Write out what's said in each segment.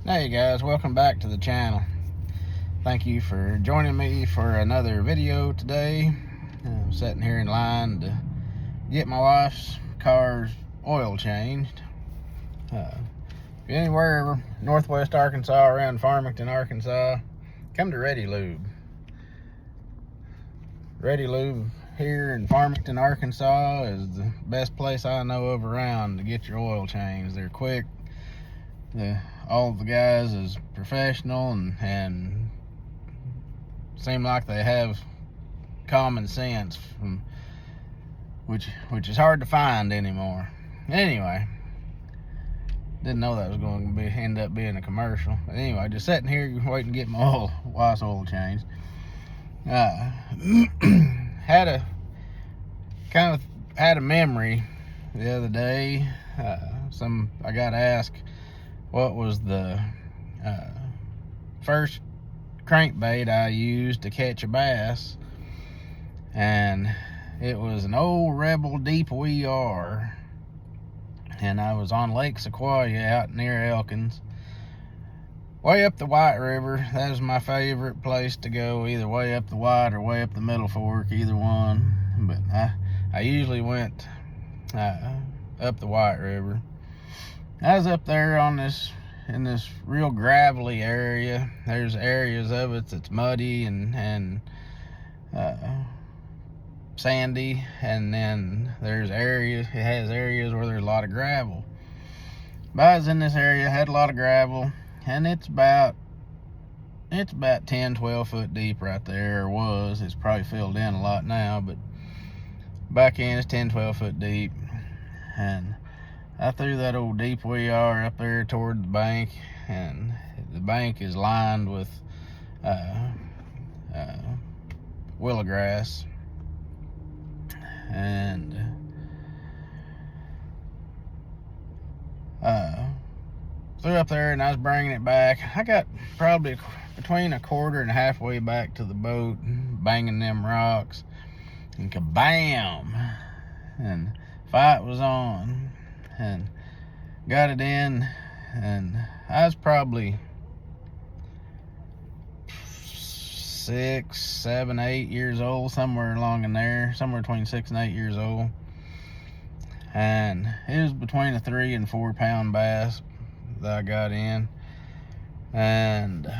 Hey guys, welcome back to the channel. Thank you for joining me for another video today. I'm sitting here in line to get my wife's car's oil changed. If you're anywhere northwest Arkansas, around Farmington, Arkansas, come to Ready Lube. Ready Lube here in Farmington, Arkansas is the best place I know of around to get your oil changed. They're quick. All the guys is professional and seem like they have common sense, which is hard to find anymore. Anyway, didn't know that was going to end up being a commercial. But anyway, just sitting here waiting to get my wife's oil changed. Had a memory the other day. I got asked what was the first crankbait I used to catch a bass, and it was an old Rebel Deep WR, and I was on Lake Sequoia out near Elkins, way up the White River. That was my favorite place to go, either way up the White or way up the Middle Fork, either one, but I usually went up the White River. I was up there in this real gravelly area. There's areas of it that's muddy and sandy, and then it has areas where there's a lot of gravel. But I was in this area, had a lot of gravel, and it's about 10-12 foot deep right there, or was. It's probably filled in a lot now, but back in it's 10-12 foot deep. And I threw that old Deep WR up there toward the bank, and the bank is lined with willow grass, and threw up there, and I was bringing it back. I got probably between a quarter and halfway back to the boat, banging them rocks, and kabam, and fight was on. And got it in, and I was probably 6, 7, 8 years old, somewhere along in there, somewhere between 6 and 8 years old. And it was between a 3 and 4 pound bass that I got in, and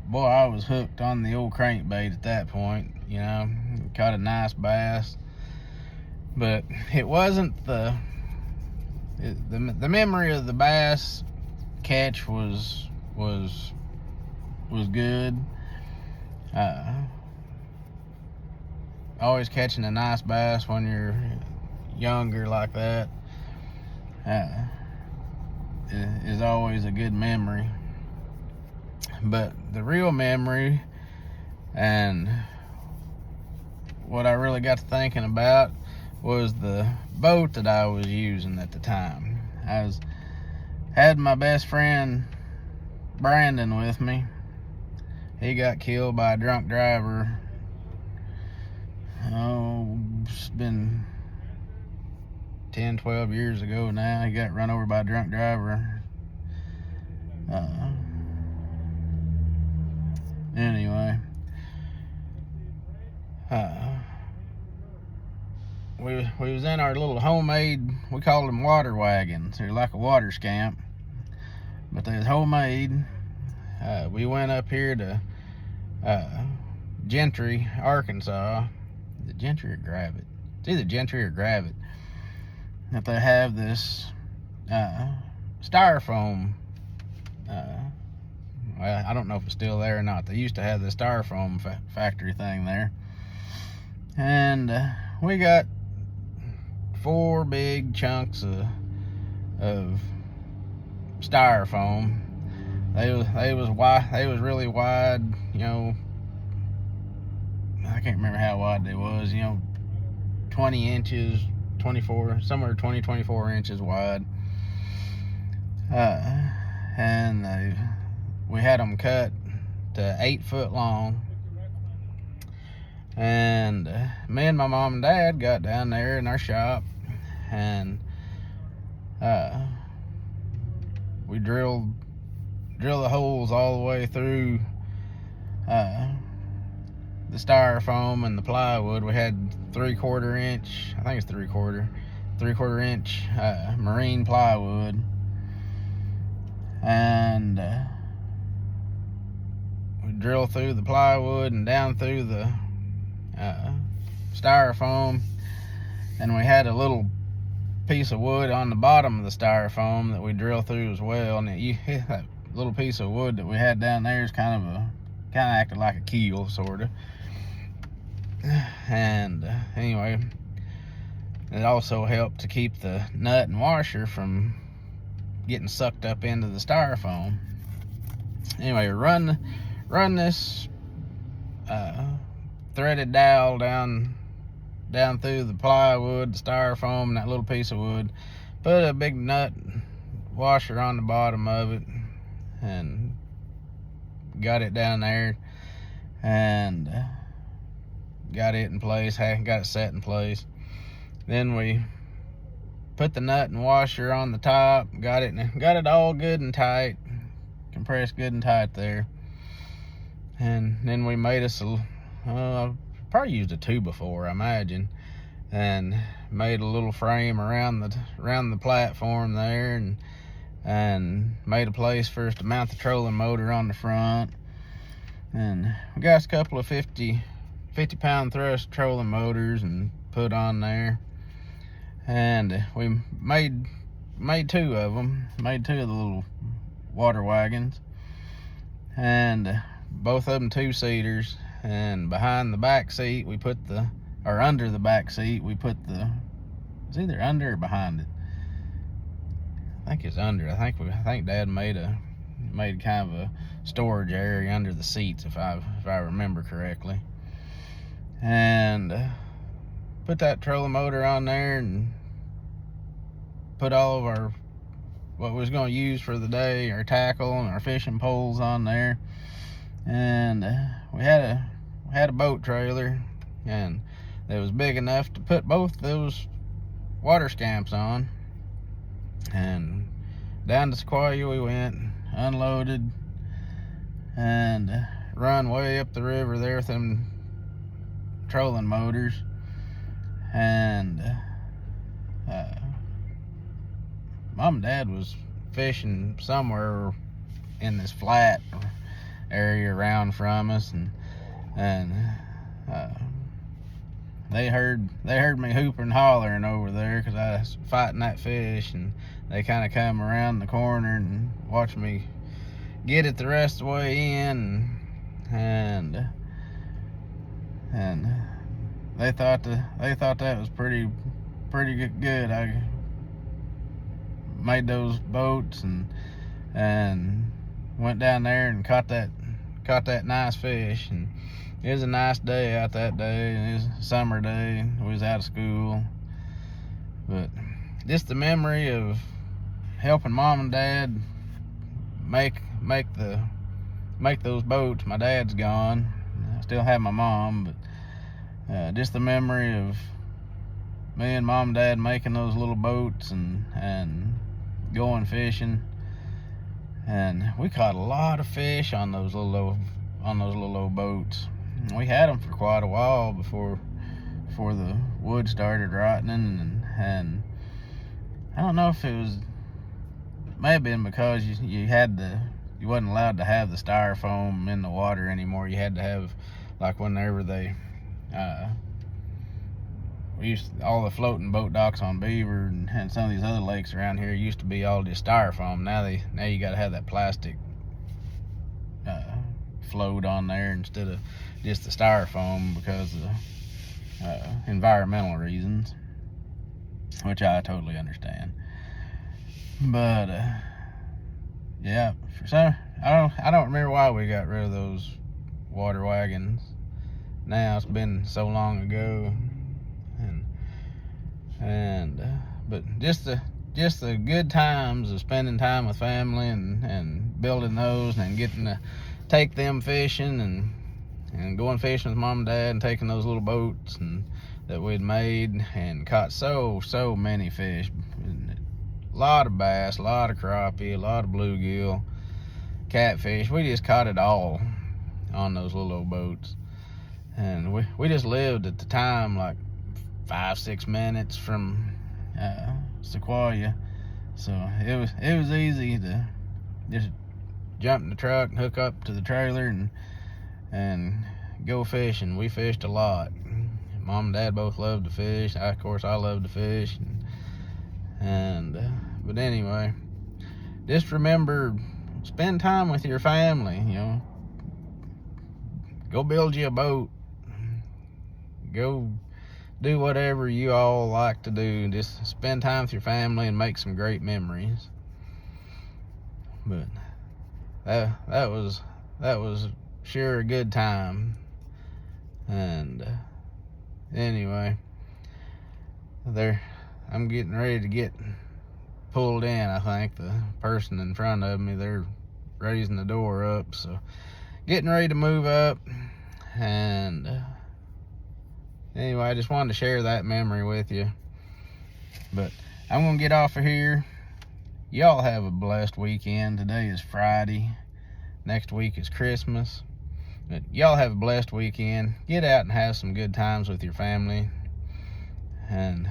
boy, I was hooked on the old crankbait at that point. Caught a nice bass. But it wasn't the memory of the bass catch was good. Always catching a nice bass when you're younger like that is always a good memory. But the real memory, and what I really got to thinking about, was the boat that I was using at the time. Had my best friend Brandon with me. He got killed by a drunk driver. It's been 10-12 years ago now. He got run over by a drunk driver. Anyway, we was in our little homemade, we called them water wagons. They're like a water scamp, but they're homemade. We went up here to Gentry, Arkansas. Is it Gentry or Gravett? It's either Gentry or Gravett. That they have this styrofoam. Well, I don't know if it's still there or not. They used to have the styrofoam factory thing there, and we got 4 big chunks of styrofoam. They was really wide. I can't remember how wide they was. 20 inches, 24, somewhere 24 inches wide. And we had them cut to 8 foot long. And me and my mom and dad got down there in our shop, and we drill the holes all the way through the styrofoam and the plywood. We had 3/4 inch, I think it's 3/4 inch marine plywood, and we drill through the plywood and down through the styrofoam, and we had a little piece of wood on the bottom of the styrofoam that we drill through as well. And that little piece of wood that we had down there is kind of acted like a keel, sort of. And anyway, it also helped to keep the nut and washer from getting sucked up into the styrofoam. Anyway, run this threaded dowel down through the plywood, the styrofoam, and that little piece of wood. Put a big nut washer on the bottom of it, and got it down there, and got it in place, got it set in place. Then we put the nut and washer on the top, got it all good and tight, compressed good and tight there. And then we made us I probably used a 2x4, I imagine, and made a little frame around the platform there, and made a place for us to mount the trolling motor on the front. And we got a couple of 50-pound thrust trolling motors and put on there, and we made 2 of them, made 2 of the little water wagons, and both of them 2-seaters. And behind the back seat we put under the back seat we put it's either under or behind it. I think it's under. I think Dad made kind of a storage area under the seats, if I remember correctly. And put that trolling motor on there, and put all of what we was going to use for the day, our tackle and our fishing poles on there. And we had a boat trailer, and it was big enough to put both those water scamps on. And down to Sequoia we went, unloaded, and run way up the river there with them trolling motors. And Mom and Dad was fishing somewhere in this flat area around from us, and they heard me hooping and hollering over there because I was fighting that fish, and they kind of come around the corner and watched me get it the rest of the way in, and they thought that was pretty good. I made those boats and went down there and caught that nice fish. And it was a nice day out that day, and it was a summer day. We was out of school, but just the memory of helping Mom and Dad make those boats. My dad's gone. I still have my mom, but just the memory of me and Mom and Dad making those little boats and going fishing. And we caught a lot of fish on those little old boats. We had them for quite a while before the wood started rotting, and I don't know if it may have been because you wasn't allowed to have the styrofoam in the water anymore. You had to have, like, whenever they all the floating boat docks on Beaver and some of these other lakes around here used to be all just styrofoam. Now you got to have that plastic float on there instead of just the styrofoam because of environmental reasons, which I totally understand. But yeah, for some, I don't remember why we got rid of those water wagons. Now it's been so long ago, but just the good times of spending time with family and building those and getting to take them fishing and going fishing with Mom and Dad and taking those little boats that we'd made and caught so many fish. a lot of bass, a lot of crappie, a lot of bluegill, catfish. We just caught it all on those little old boats. And we just lived at the time like 5-6 minutes from Sequoia, so it was easy to just jump in the truck, hook up to the trailer, and go fishing. We fished a lot. Mom and Dad both loved to fish. Of course, I loved to fish. But anyway, just remember, spend time with your family. You know, go build you a boat. Go do whatever you all like to do. Just spend time with your family and make some great memories. But that was sure a good time. And anyway, I'm getting ready to get pulled in. I think the person in front of me, they're raising the door up, so getting ready to move up. And anyway, I just wanted to share that memory with you. But I'm gonna get off of here. Y'all have a blessed weekend. Today is Friday. Next week is Christmas. But y'all have a blessed weekend. Get out and have some good times with your family. And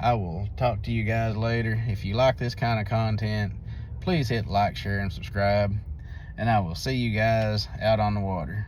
I will talk to you guys later. If you like this kind of content, please hit like, share, and subscribe. And I will see you guys out on the water.